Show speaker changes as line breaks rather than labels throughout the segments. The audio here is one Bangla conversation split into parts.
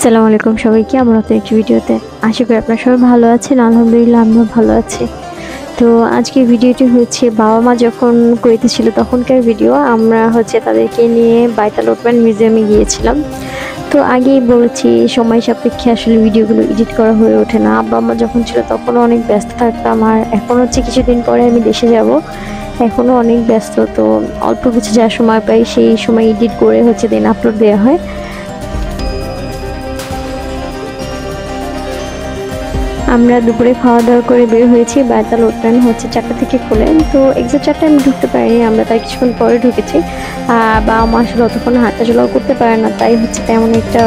আসসালামু আলাইকুম সবাইকে। আমার নতুন একটি ভিডিওতে আশা করি আপনারা সবাই ভালো আছেন। আলহামদুলিল্লাহ আমিও ভালো আছি। তো আজকে ভিডিওটি হচ্ছে বাবা মা যখন কুয়েতে ছিল তখনকার ভিডিও। আমরা তাদেরকে নিয়ে বাইতুল ওটমান মিউজিয়ামে গিয়েছিলাম। তো আগেই বলেছি সময় সাপেক্ষে আসলে ভিডিওগুলো এডিট করা হয়ে ওঠে না। আব্বা আম্মা যখন ছিল তখনও অনেক ব্যস্ত থাকতাম, আর এখন কিছুদিন পরে আমি দেশে যাব, এখনও অনেক ব্যস্ত। তো অল্প কিছু যা সময় পাই সেই সময় এডিট করে দিন আপলোড দেওয়া হয়। আমরা দুপুরে খাওয়া দাওয়া করে বের হয়েছি। বাইতুল ওটমান 4টা থেকে খোলে, তো এক্সাক্ট 4টায় আমি ঢুকতে পারিনি, আমরা তাই কিছুক্ষণ পরে ঢুকেছি। বাবা মা আসলে অতক্ষণ হাঁটাচলাও করতে পারে না, তাই তেমন একটা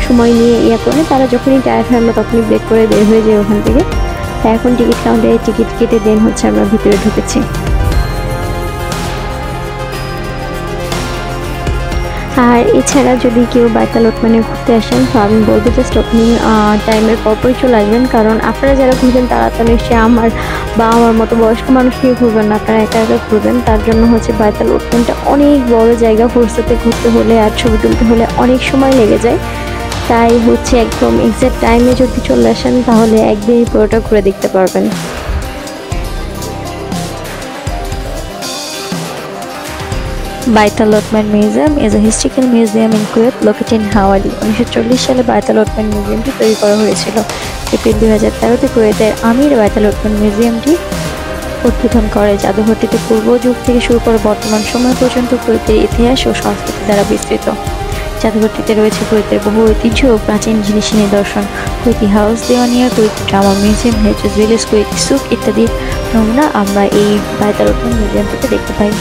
সময় নিয়ে করে। তারা যখনই টায়ার্ড হয় আমরা তখনই ব্রেক করে বের হয়ে যাই ওখান থেকে। এখন টিকিট কাউন্টারে টিকিট কেটে দেন আমরা ভিতরে ঢুকেছি। আর এছাড়া যদি কেউ বাইতুল ওটমানে ঘুরতে আসেন তো আমি বলবো জাস্ট ওপেনিং টাইমের পরপরই চলে আসবেন, কারণ আপনারা যারা ঘুরবেন তারা তো নিশ্চয়ই আমার বা আমার মতো বয়স্ক মানুষ নিয়ে ঘুরবেন না, আপনারা একা একা ঘুরবেন। তার জন্য বাইতুল ওটমানটা অনেক বড় জায়গা, ফুরসতে ঘুরতে হলে আর ছবি তুলতে হলে অনেক সময় লেগে যায়। তাই একদম এক্সাক্ট টাইমে যদি চলে আসেন তাহলে একদিনই পুরোটা ঘুরে দেখতে পারবেন। বাইতুল ওটমান museum is a historical museum in Kuwait located in Hawali। 1940 সালে বাইতুল ওটমান মিউজিয়ামটি তৈরি করা হয়েছিল। এপ্রিল 2013-তে কুয়েতের আমির বাইতুল ওটমান মিউজিয়ামটি উদ্বোধন করে। জাদুঘরটিতে পূর্ব যুগ থেকে শুরু করে বর্তমান সময় পর্যন্ত কুয়েতের ইতিহাস ও সংস্কৃতি দ্বারা বিস্তৃত। জাদুঘরটিতে রয়েছে কুয়েতের বহু ঐতিহ্য ও প্রাচীন জিনিসের নিদর্শন, কুয়েতি হাউস, দেওয়ানিয়া, Kuwaiti drama museum, heritage village, Kuwaiti সুক ইত্যাদি নমুনা আমরা এই বাইতুল ওটমান মিউজিয়ামটিতে দেখতে পাই।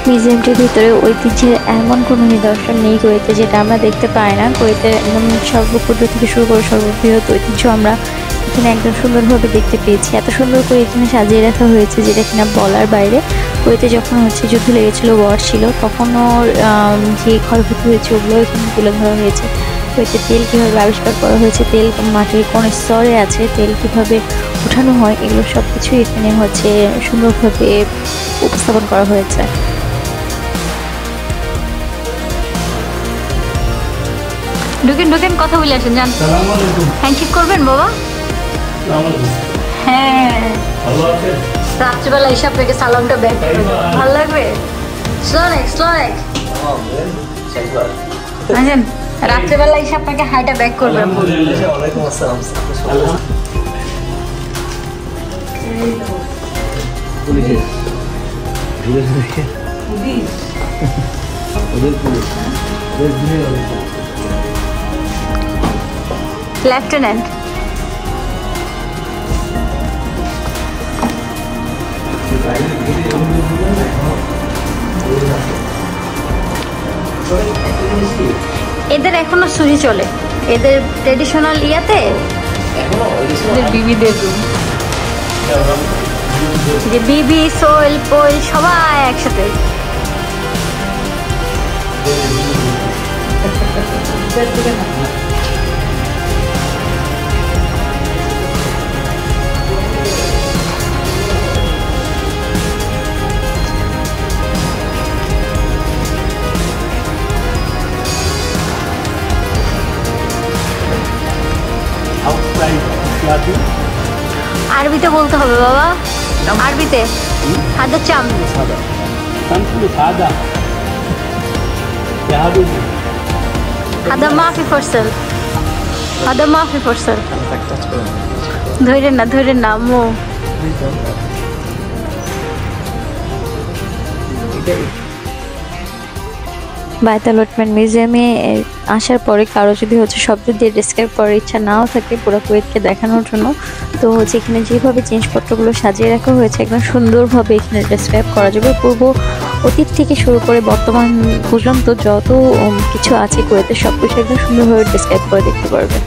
মিউজিয়ামটির ভিতরে ঐতিহ্যের এমন কোনো নিদর্শন নেই কুয়েতে যেটা আমরা দেখতে পাই না। কুয়েতের একদম সর্বক্ষুদ্র থেকে শুরু করে সর্ববৃহৎ ঐতিহ্য আমরা এখানে একদম সুন্দরভাবে দেখতে পেয়েছি। এত সুন্দর করে এখানে সাজিয়ে রাখা হয়েছে যেটা কিনা বলার বাইরে। কুয়েতে যখন যুদ্ধ লেগেছিল, ওয়ার ছিল, তখনও যে ক্ষয়ক্ষতি হয়েছে ওগুলো এখানে তুলে ধরা হয়েছে। কুয়েতে তেল কীভাবে আবিষ্কার করা হয়েছে, তেল মাটির কোন স্তরে আছে, তেল কীভাবে উঠানো হয়, এগুলো সব কিছুই এখানে সুন্দরভাবে উপস্থাপন করা হয়েছে। ঢুকেন কথা বলে আসেন, জান হ্যান্ডশেক করবেন বাবা। হ্যাঁ, রাত্রিবেলা এসে আপনাকে সালামটা ব্যাক করবেন, ভালো লাগবে। স্লোনেক রাত্রিবেলা এসে আপনাকে হাইটা ব্যাক করবেন। লেফটেন্যান্ট এদের এখনো ছুরি চলে, এদের ট্রেডিশনাল ইয়াতে বিবিদের রুম, যে বিবি সোল পোল সবাই একসাথে। আরবিতে বলতে হবে বাবা, আরবিতে। হাদা চাম হাদা মাফি ফরসেল, হাদা মাফি ফরসেল। ধরেন না মো। বাইতুল ওটমান মিউজিয়ামে আসার পরে কারো যদি শব্দ দিয়ে ডেসক্রাইব করার ইচ্ছা নাও থাকে পুরো কুয়েতকে দেখানোর জন্য, তো এখানে যেভাবে জিনিসপত্রগুলো সাজিয়ে রাখা হয়েছে একদম সুন্দরভাবে এখানে ডেসক্রাইব করা যাবে। পূর্ব অতীত থেকে শুরু করে বর্তমান পর্যন্ত যত কিছু আছে কুয়েতে সব কিছু একদম সুন্দরভাবে ডেসক্রাইব করে দেখতে পারবে।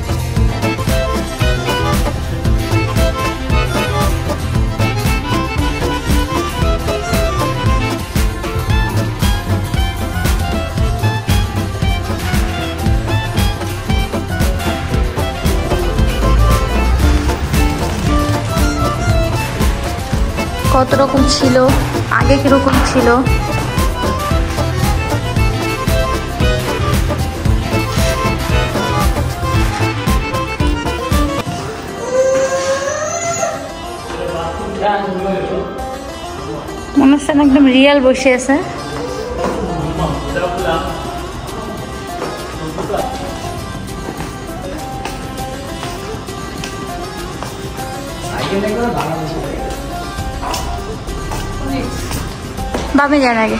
কত রকম ছিল, আগে কিরকম ছিল। মনে হচ্ছে একদম রিয়েল বসে আছে। বামে যান আগে,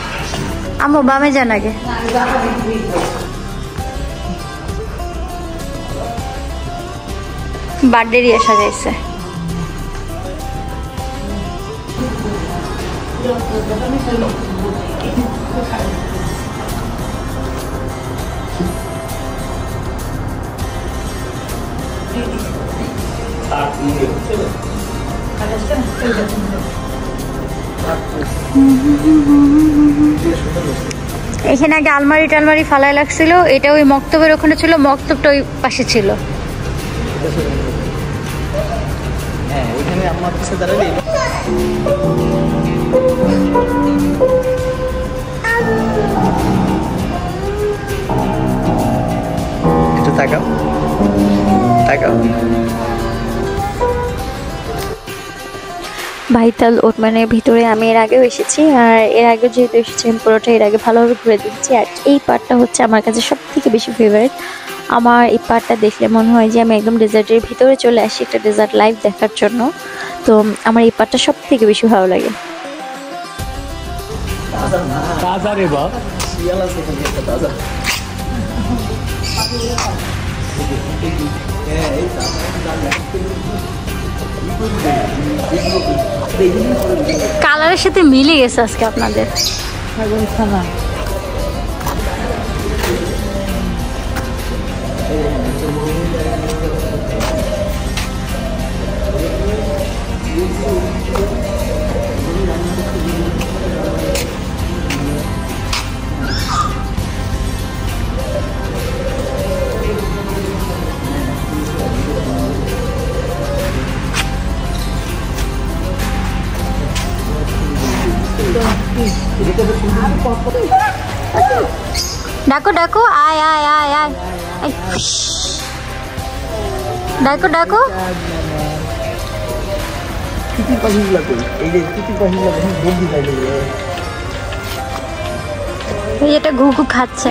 আম্মু বামে যান আগে। বার্থডে দিয়ে সাজাইছে। এখানে আগে আলমারি টালমারি ফালাই লাগছিল, এটা ওই মক্তবের ওখানে ছিল, মক্তবটা ওই পাশে ছিল।
হ্যাঁ ওইখানে আমার কাছে দাঁড়ালে একটু তাকাও তাকাও।
ভাইতাল ওটমানের ভিতরে আমি এর আগেও এসেছি, আর এর আগে যেহেতু এসেছি আমি পুরোটা এর আগে ভালোভাবে ঘুরে দিচ্ছি। আর এই পার্টটা হচ্ছে আমার কাছে সব থেকে বেশি ফেভারিট। আমার এই পার্টটা দেখলে মনে হয় যে আমি একদম ডেজার্টের ভিতরে চলে আসি একটা ডেজার্ট লাইভ দেখার জন্য। তো আমার এই পার্টটা সব থেকে বেশি ভালো লাগে। কালারের সাথে মিলে গেছে আজকে আপনাদের। ডাকো ডাকো, আয় আয় আয় আয়, ডাকো ডাকো। এটা ঘু ঘু খাচ্ছে।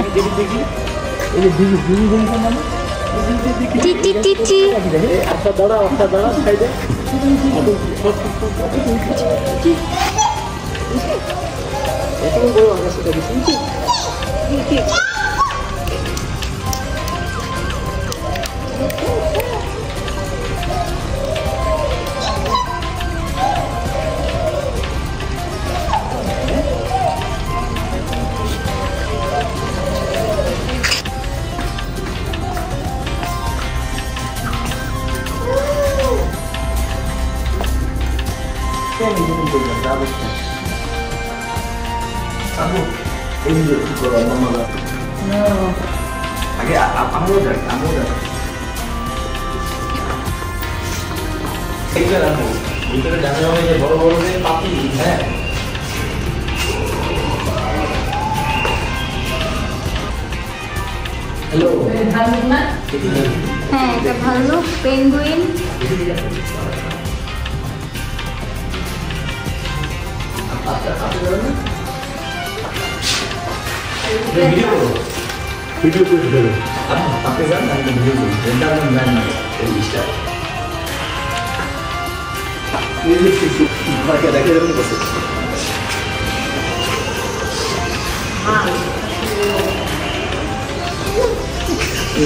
আগে আমরাও যাই ভিতরে জানা যাবে যে বড় বড় পাখি। হ্যাঁ হ্যালো,
হ্যাঁ এটা ভালো পেঙ্গুইন।
ভিডিও করে দেবে আপনি যান, আমি ভিডিও করি। দেখে যাবেন বসে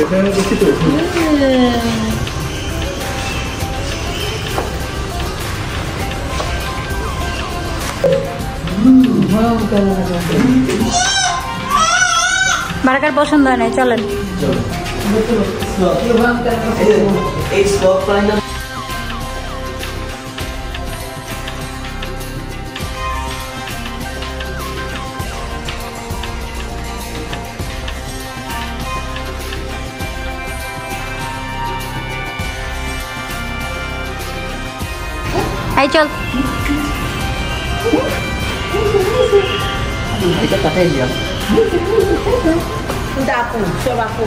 এখানে দেখি তো।
বার্গার পছন্দ হয় নাই, চলেন। এই চল।
এটা কাটাই দিয়া
Dapu, coba aku.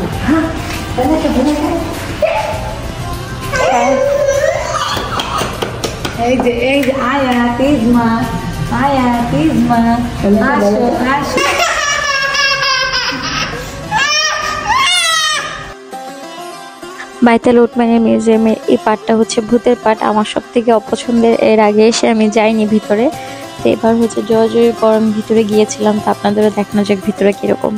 এই যে আয়াত ইজমা আসো আসো।
বাইতুল উটমানের মিউজিয়ামের এই পার্টটা হচ্ছে ভূতের পার্ট, আমার সব থেকে অপছন্দের। এর আগে এসে আমি যাইনি ভিতরে, তো এবার হচ্ছে জয় পর আমি ভিতরে গিয়েছিলাম, তো আপনাদেরও দেখানো যাক ভিতরে কিরকম।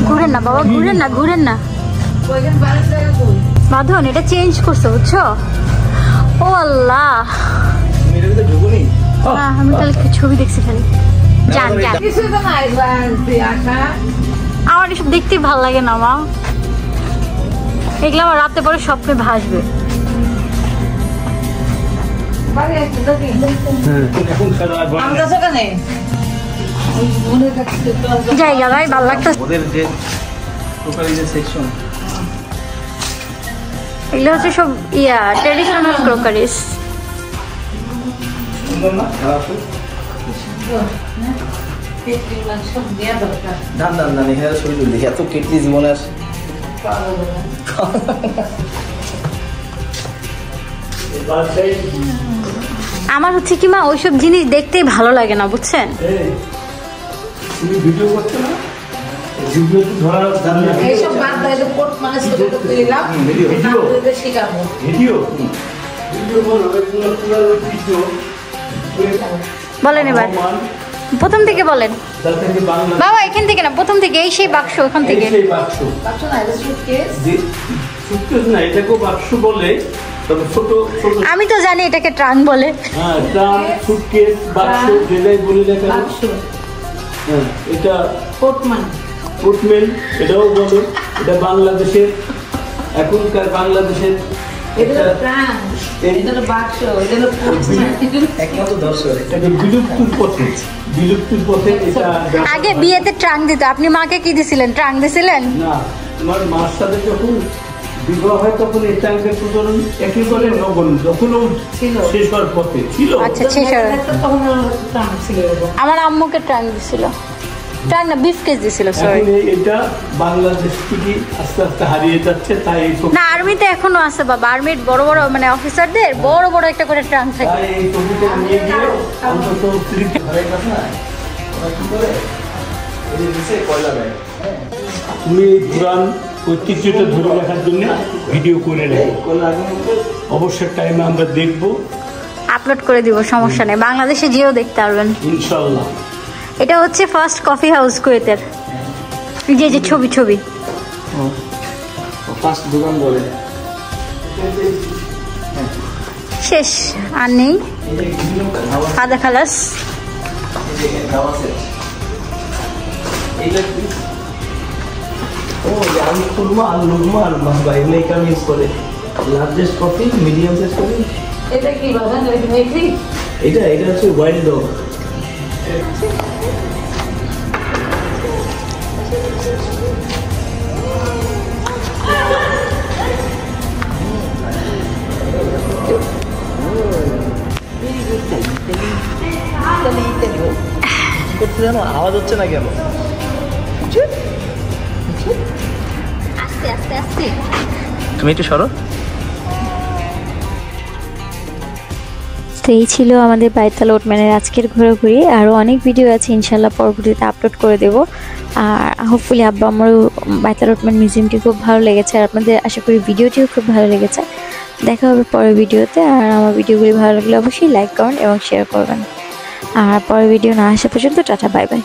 ঘুরেন না বাবা, ঘুরেন না বাঁধন, এটা চেঞ্জ করছো বুঝছো? ও আল্লাহ, হ্যাঁ আমি তাহলে ছবি দেখছি খালি। জান আমার এসব দেখতে ভালো লাগে না মা, এগুলো আমার রাতে পরে স্বপ্নে ভাসবে। জায়গা ভাই ভালো লাগতেছে। এগুলো হচ্ছে সব ট্রেডিশনাল ক্রোকারিস। আমার হচ্ছে কি মা ওইসব জিনিস দেখতেই ভালো লাগে না বুঝছেন। বলেন এবার প্রথম থেকে বলেন বাবা, এখান থেকে না, প্রথম থেকে। এই সেই বাক্স, ওখান থেকে। আমি তো জানি এটাকে ট্রাঙ্ক বলে।
এটা ফুটমেন, এটাও বলে। এটা বাংলাদেশের, এখনকার বাংলাদেশের
আগে বিয়েতে ট্রাঙ্ক দিত, আপনি মাকে কি দিছিলেন? ট্রাঙ্ক দিছিলেন
না? তোমার মার সাথে যখন বিবাহ হয় তখন এই ট্রাঙ্কের প্রচলন একেবারে নগণ্য, যখনও শেষ হওয়ার পথে ছিল।
আচ্ছা, শেষ আমার আম্মুকে ট্রাঙ্ক দিছিল, ট্রাঙ্ক না বিফ কেস দিছিল। সরি,
এটা বাংলাদেশ থেকে আস্তে আস্তে হারিয়ে যাচ্ছে। তাই
না, আর্মিতে এখনো আছে বাবা। আর্মির বড় বড় মানে অফিসারদের বড় বড় একটা করে ট্রাঙ্ক থাকে।
এই ছবিটা নিয়ে গিয়ে অন্তত তুমি এই পুরান ঐতিহ্যটা ধরে রাখার জন্য ভিডিও করে রাখো। অবশ্যই টাইমে আমরা দেখবো,
আপলোড করে দিব, সমস্যা নেই। বাংলাদেশে যেও দেখতে পারবেন
ইনশাল্লাহ।
এটা হচ্ছে ফার্স্ট কফি হাউস কুয়েতের, যে ছবি
ফার্স্ট দোকান বলে।
শেষ আর নেই। আদা খালাস।
আমি খুলবো আর লুকমো আর মাহবা এগুলো এই কারণে ইউজ করে। Largest coffee, medium size coffee.
এটা কি বাবা?
এটা হচ্ছে হোয়াইট ডগ। আওয়াজ হচ্ছে না কেন?
আস্তে আস্তে আস্তে
তুমি একটু সরো।
তো এই ছিল আমাদের বাইতুল উটমানের আজকের ঘোরাঘুরি। আরও অনেক ভিডিও আছে, ইনশাল্লাহ পরবর্তীতে আপলোড করে দেবো। আর হোপফুলি আব্বা আমারও বাইতুল উটমান মিউজিয়ামটি খুব ভালো লেগেছে, আর আপনাদের আশা করি ভিডিওটিও খুব ভালো লেগেছে। দেখা হবে পরের ভিডিওতে। আর আমার ভিডিওগুলি ভালো লাগলে অবশ্যই লাইক, কমেন্ট এবং শেয়ার করবেন। আর পরের ভিডিও না আসা পর্যন্ত টাটা, বাই বাই।